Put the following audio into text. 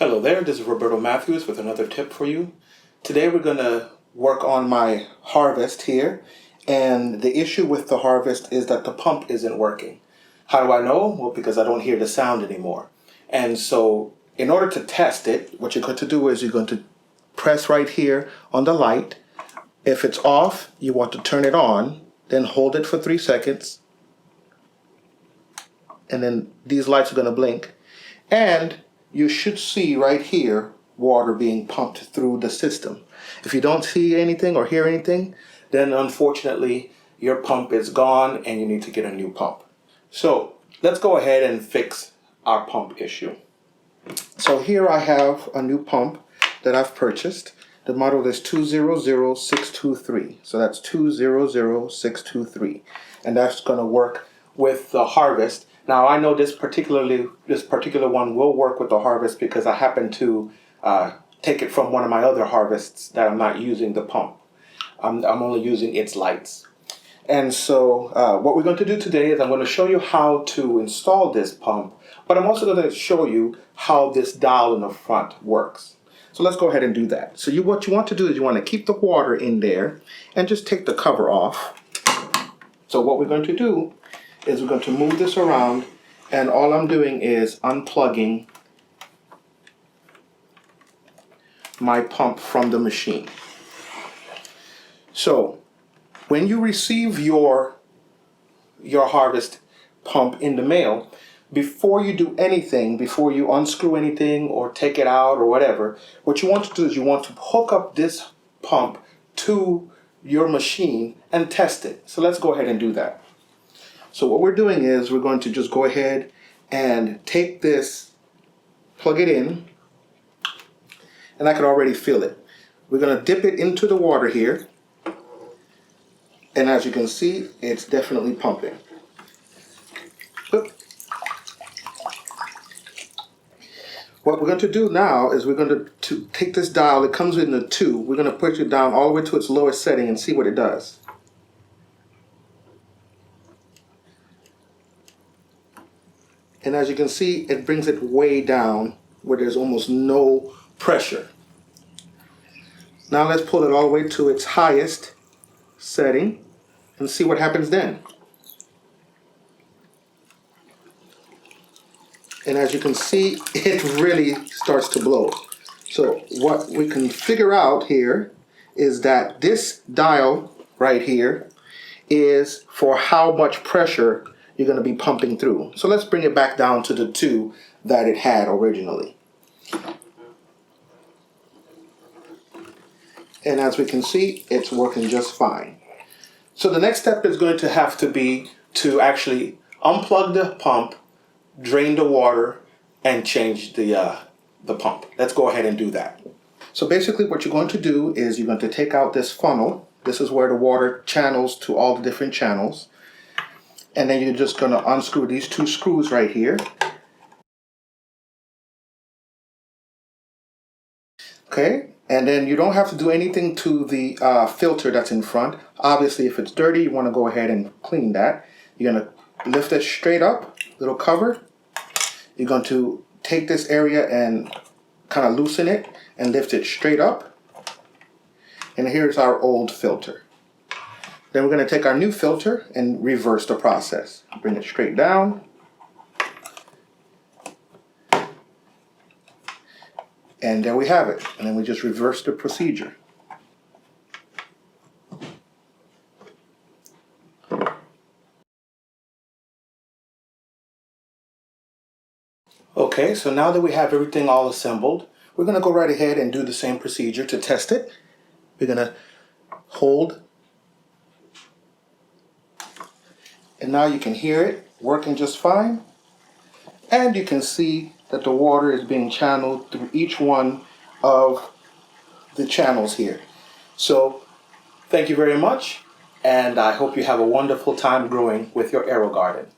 Hello there, this is Roberto Matthews with another tip for you. Today we're going to work on my harvest here, and the issue with the harvest is that the pump isn't working. How do I know? Well, because I don't hear the sound anymore. And so in order to test it, what you're going to do is you're going to press right here on the light. If it's off, you want to turn it on, then hold it for 3 seconds, and then these lights are going to blink. And you should see right here water being pumped through the system. If you don't see anything or hear anything, then unfortunately your pump is gone and you need to get a new pump. So let's go ahead and fix our pump issue. So here I have a new pump that I've purchased. The model is 200623. So that's 200623. And that's going to work with the harvest. Now I know this particular one will work with the harvest because I happen to take it from one of my other harvests that I'm not using the pump. I'm only using its lights. And so what we're going to do today is I'm going to show you how to install this pump, but I'm also going to show you how this dial in the front works. So let's go ahead and do that. So what you want to do is you want to keep the water in there and just take the cover off. So what we're going to do is we're going to move this around, and all I'm doing is unplugging my pump from the machine. So when you receive your harvest pump in the mail, before you do anything, before you unscrew anything or take it out or whatever, what you want to do is you want to hook up this pump to your machine and test it. So let's go ahead and do that. So what we're doing is we're going to just go ahead and take this, plug it in, and I can already feel it. We're going to dip it into the water here, and as you can see, it's definitely pumping. What we're going to do now is we're going to take this dial, it comes in a 2, we're going to push it down all the way to its lowest setting and see what it does. And as you can see, it brings it way down where there's almost no pressure. Now let's pull it all the way to its highest setting and see what happens then. And as you can see, it really starts to blow. So what we can figure out here is that this dial right here is for how much pressure you're going to be pumping through. So let's bring it back down to the 2 that it had originally. And as we can see, it's working just fine. So the next step is going to have to be to actually unplug the pump, drain the water, and change the pump. Let's go ahead and do that. So basically what you're going to do is you're going to take out this funnel. This is where the water channels to all the different channels. And then you're just going to unscrew these 2 screws right here. Okay, and then you don't have to do anything to the filter that's in front. Obviously, if it's dirty, you want to go ahead and clean that. You're going to lift it straight up, little cover. You're going to take this area and kind of loosen it and lift it straight up. And here's our old filter. Then we're going to take our new filter and reverse the process. Bring it straight down. And there we have it. And then we just reverse the procedure. Okay, so now that we have everything all assembled, we're going to go right ahead and do the same procedure to test it. We're going to hold. And now you can hear it working just fine. And you can see that the water is being channeled through each one of the channels here. So thank you very much, and I hope you have a wonderful time growing with your AeroGarden.